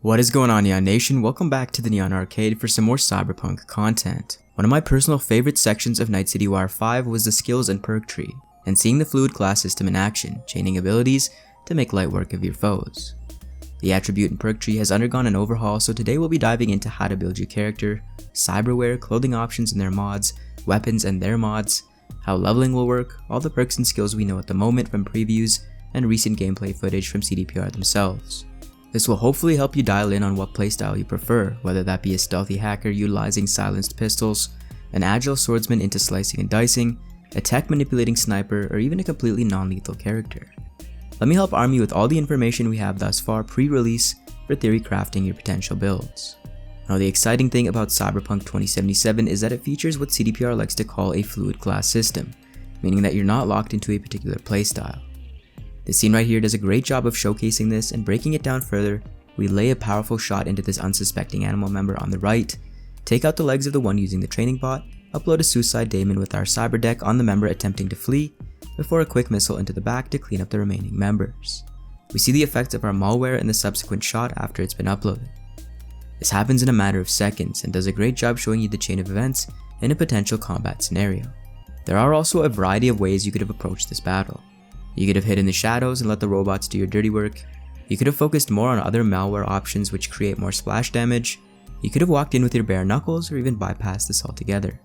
What is going on, Neon Nation? Welcome back to the Neon Arcade for some more Cyberpunk content. One of my personal favorite sections of Night City Wire 5 was the skills and perk tree, and seeing the fluid class system in action, chaining abilities to make light work of your foes. The attribute and perk tree has undergone an overhaul, so today we'll be diving into how to build your character, cyberware, clothing options and their mods, weapons and their mods, how leveling will work, all the perks and skills we know at the moment from previews, and recent gameplay footage from CDPR themselves. This will hopefully help you dial in on what playstyle you prefer, whether that be a stealthy hacker utilizing silenced pistols, an agile swordsman into slicing and dicing, a tech manipulating sniper, or even a completely non-lethal character. Let me help arm you with all the information we have thus far pre-release for theory crafting your potential builds. Now, the exciting thing about Cyberpunk 2077 is that it features what CDPR likes to call a fluid class system, meaning that you're not locked into a particular playstyle. This scene right here does a great job of showcasing this, and breaking it down further, we lay a powerful shot into this unsuspecting animal member on the right, take out the legs of the one using the training bot, upload a suicide daemon with our cyber deck on the member attempting to flee, before a quick missile into the back to clean up the remaining members. We see the effects of our malware in the subsequent shot after it's been uploaded. This happens in a matter of seconds and does a great job showing you the chain of events in a potential combat scenario. There are also a variety of ways you could have approached this battle. You could have hid in the shadows and let the robots do your dirty work. You could have focused more on other malware options which create more splash damage. You could have walked in with your bare knuckles or even bypassed this altogether.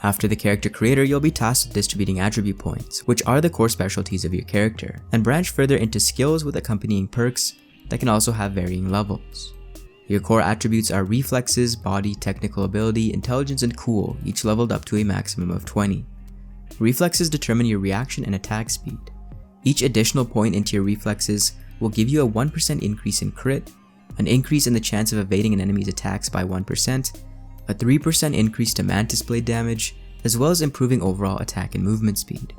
After the character creator, you'll be tasked with distributing attribute points, which are the core specialties of your character, and branch further into skills with accompanying perks that can also have varying levels. Your core attributes are reflexes, body, technical ability, intelligence, and cool, each leveled up to a maximum of 20. Reflexes determine your reaction and attack speed. Each additional point into your reflexes will give you a 1% increase in crit, an increase in the chance of evading an enemy's attacks by 1%, a 3% increase to mantis blade damage, as well as improving overall attack and movement speed.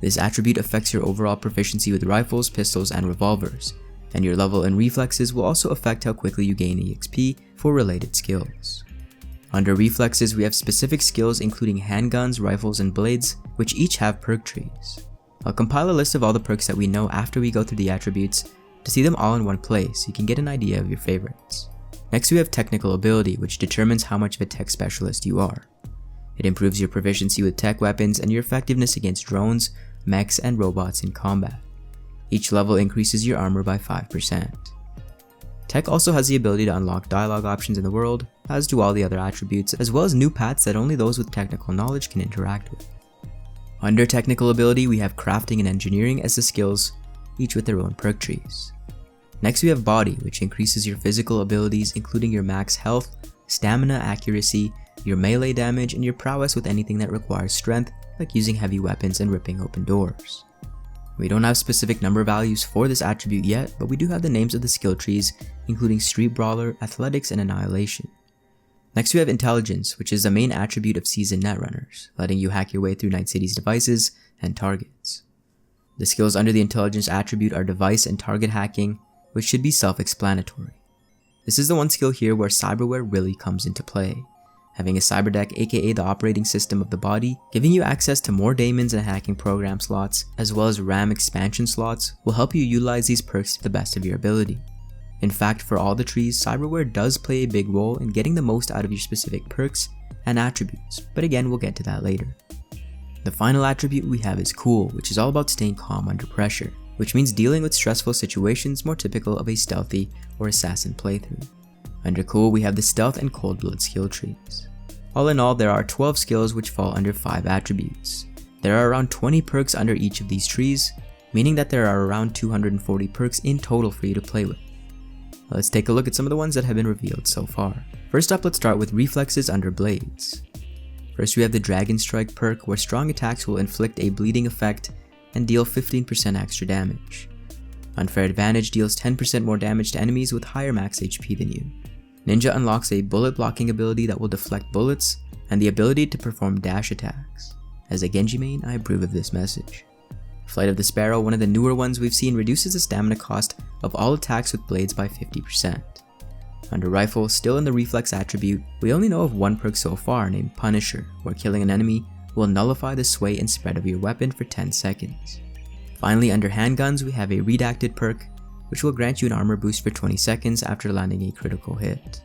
This attribute affects your overall proficiency with rifles, pistols, and revolvers, and your level in reflexes will also affect how quickly you gain EXP for related skills. Under reflexes, we have specific skills including handguns, rifles, and blades, which each have perk trees. I'll compile a list of all the perks that we know after we go through the attributes to see them all in one place so you can get an idea of your favorites. Next, we have technical ability, which determines how much of a tech specialist you are. It improves your proficiency with tech weapons and your effectiveness against drones, mechs, and robots in combat. Each level increases your armor by 5%. Tech also has the ability to unlock dialogue options in the world, as do all the other attributes, as well as new paths that only those with technical knowledge can interact with. Under technical ability, we have crafting and engineering as the skills, each with their own perk trees. Next, we have body, which increases your physical abilities including your max health, stamina, accuracy, your melee damage, and your prowess with anything that requires strength, like using heavy weapons and ripping open doors. We don't have specific number values for this attribute yet, but we do have the names of the skill trees, including Street Brawler, Athletics, and Annihilation. Next, we have intelligence, which is the main attribute of seasoned netrunners, letting you hack your way through Night City's devices and targets. The skills under the intelligence attribute are device and target hacking, which should be self-explanatory. This is the one skill here where cyberware really comes into play. Having a cyber deck, aka the operating system of the body, giving you access to more daemons and hacking program slots, as well as RAM expansion slots, will help you utilize these perks to the best of your ability. In fact, for all the trees, cyberware does play a big role in getting the most out of your specific perks and attributes, but again, we'll get to that later. The final attribute we have is cool, which is all about staying calm under pressure, which means dealing with stressful situations more typical of a stealthy or assassin playthrough. Under cool, we have the stealth and cold blood skill trees. All in all, there are 12 skills which fall under 5 attributes. There are around 20 perks under each of these trees, meaning that there are around 240 perks in total for you to play with. Let's take a look at some of the ones that have been revealed so far. First up, let's start with reflexes under blades. First, we have the Dragon Strike perk, where strong attacks will inflict a bleeding effect and deal 15% extra damage. Unfair Advantage deals 10% more damage to enemies with higher max HP than you. Ninja unlocks a bullet blocking ability that will deflect bullets, and the ability to perform dash attacks. As a Genji main, I approve of this message. Flight of the Sparrow, one of the newer ones we've seen, reduces the stamina cost of all attacks with blades by 50%. Under Rifle, still in the reflex attribute, we only know of one perk so far named Punisher, where killing an enemy will nullify the sway and spread of your weapon for 10 seconds. Finally, under Handguns, we have a redacted perk, which will grant you an armor boost for 20 seconds after landing a critical hit.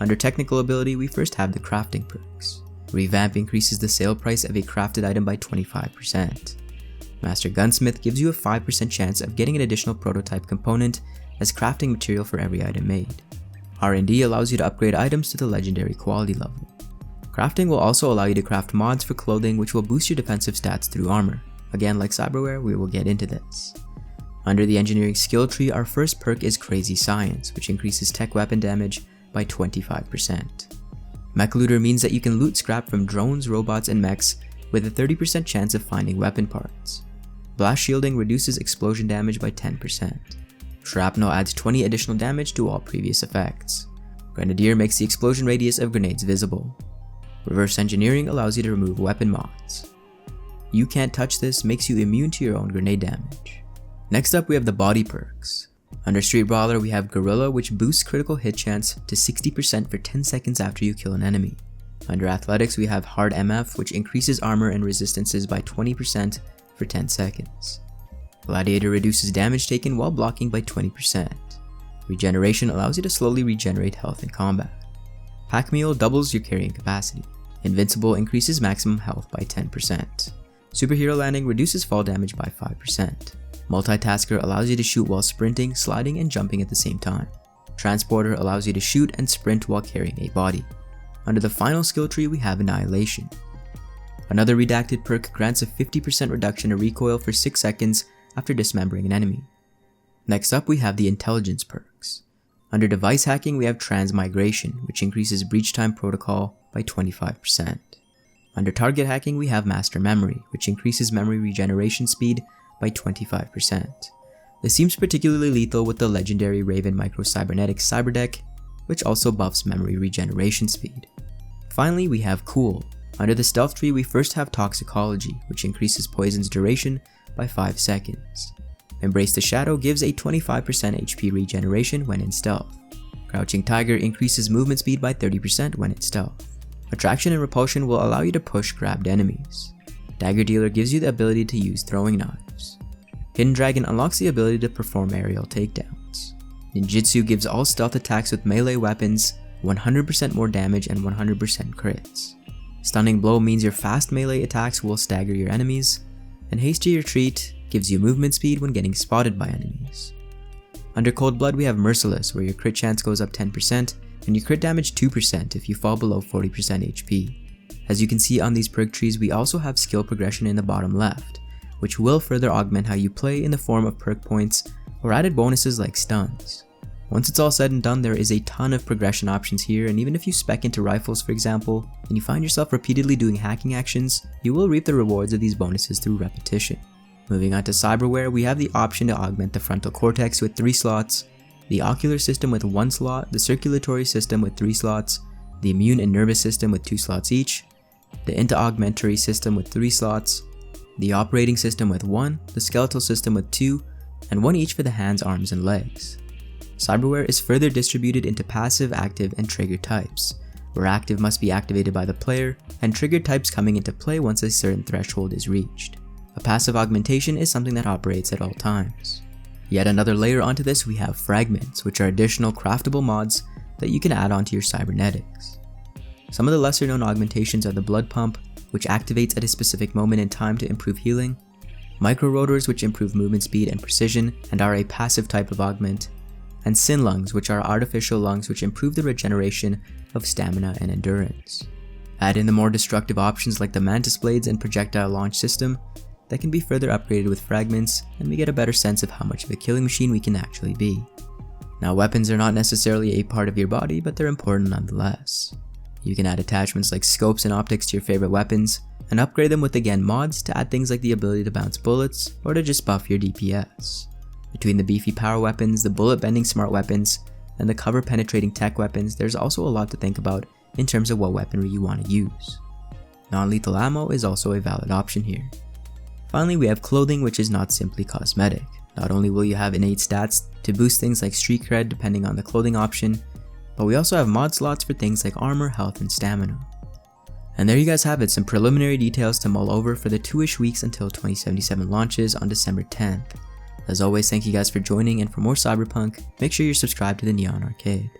Under technical ability, we first have the crafting perks. Revamp increases the sale price of a crafted item by 25%. Master Gunsmith gives you a 5% chance of getting an additional prototype component as crafting material for every item made. R&D allows you to upgrade items to the legendary quality level. Crafting will also allow you to craft mods for clothing which will boost your defensive stats through armor. Again, like Cyberware, we will get into this. Under the engineering skill tree, our first perk is Crazy Science, which increases tech weapon damage by 25%. Mech Looter means that you can loot scrap from drones, robots, and mechs with a 30% chance of finding weapon parts. Blast Shielding reduces explosion damage by 10%. Shrapnel adds 20 additional damage to all previous effects. Grenadier makes the explosion radius of grenades visible. Reverse Engineering allows you to remove weapon mods. You Can't Touch This makes you immune to your own grenade damage. Next up, we have the body perks. Under Street Brawler, we have Gorilla, which boosts critical hit chance to 60% for 10 seconds after you kill an enemy. Under Athletics, we have Hard MF, which increases armor and resistances by 20% for 10 seconds. Gladiator reduces damage taken while blocking by 20%. Regeneration allows you to slowly regenerate health in combat. Pack Mule doubles your carrying capacity. Invincible increases maximum health by 10%. Superhero Landing reduces fall damage by 5%. Multitasker allows you to shoot while sprinting, sliding, and jumping at the same time. Transporter allows you to shoot and sprint while carrying a body. Under the final skill tree, we have Annihilation. Another redacted perk grants a 50% reduction in recoil for 6 seconds after dismembering an enemy. Next up, we have the Intelligence perks. Under Device Hacking, we have Transmigration, which increases breach time protocol by 25%. Under Target Hacking, we have Master Memory, which increases memory regeneration speed by 25%. This seems particularly lethal with the legendary Raven Micro-Cybernetics Cyber Deck, which also buffs memory regeneration speed. Finally, we have Cool. Under the Stealth tree, we first have Toxicology, which increases poison's duration by 5 seconds. Embrace the Shadow gives a 25% HP regeneration when in stealth. Crouching Tiger increases movement speed by 30% when in stealth. Attraction and Repulsion will allow you to push grabbed enemies. Dagger Dealer gives you the ability to use throwing knives. Hidden Dragon unlocks the ability to perform aerial takedowns. Ninjutsu gives all stealth attacks with melee weapons 100% more damage and 100% crits. Stunning Blow means your fast melee attacks will stagger your enemies, and Hasty Retreat gives you movement speed when getting spotted by enemies. Under Cold Blood, we have Merciless, where your crit chance goes up 10% and your crit damage 2% if you fall below 40% HP. As you can see on these perk trees, we also have skill progression in the bottom left, which will further augment how you play in the form of perk points or added bonuses like stuns. Once it's all said and done, there is a ton of progression options here, and even if you spec into rifles for example, and you find yourself repeatedly doing hacking actions, you will reap the rewards of these bonuses through repetition. Moving on to Cyberware, we have the option to augment the frontal cortex with 3 slots, the ocular system with 1 slot, the circulatory system with 3 slots, the immune and nervous system with 2 slots each, the intra-augmentary system with 3 slots, the operating system with 1, the skeletal system with 2, and 1 each for the hands, arms, and legs. Cyberware is further distributed into passive, active, and triggered types, where active must be activated by the player, and triggered types coming into play once a certain threshold is reached. A passive augmentation is something that operates at all times. Yet another layer onto this, we have fragments, which are additional craftable mods that you can add onto your cybernetics. Some of the lesser known augmentations are the Blood Pump, which activates at a specific moment in time to improve healing, Micro Rotors, which improve movement speed and precision and are a passive type of augment, and Sin Lungs, which are artificial lungs which improve the regeneration of stamina and endurance. Add in the more destructive options like the Mantis Blades and Projectile Launch System that can be further upgraded with fragments, and we get a better sense of how much of a killing machine we can actually be. Now, weapons are not necessarily a part of your body, but they're important nonetheless. You can add attachments like scopes and optics to your favorite weapons, and upgrade them with again mods to add things like the ability to bounce bullets, or to just buff your DPS. Between the beefy power weapons, the bullet bending smart weapons, and the cover penetrating tech weapons, there's also a lot to think about in terms of what weaponry you want to use. Non-lethal ammo is also a valid option here. Finally, we have clothing, which is not simply cosmetic. Not only will you have innate stats to boost things like street cred depending on the clothing option, but we also have mod slots for things like armor, health, and stamina. And there you guys have it, some preliminary details to mull over for the 2-ish weeks until 2077 launches on December 10th. As always, thank you guys for joining, and for more Cyberpunk, make sure you're subscribed to the Neon Arcade.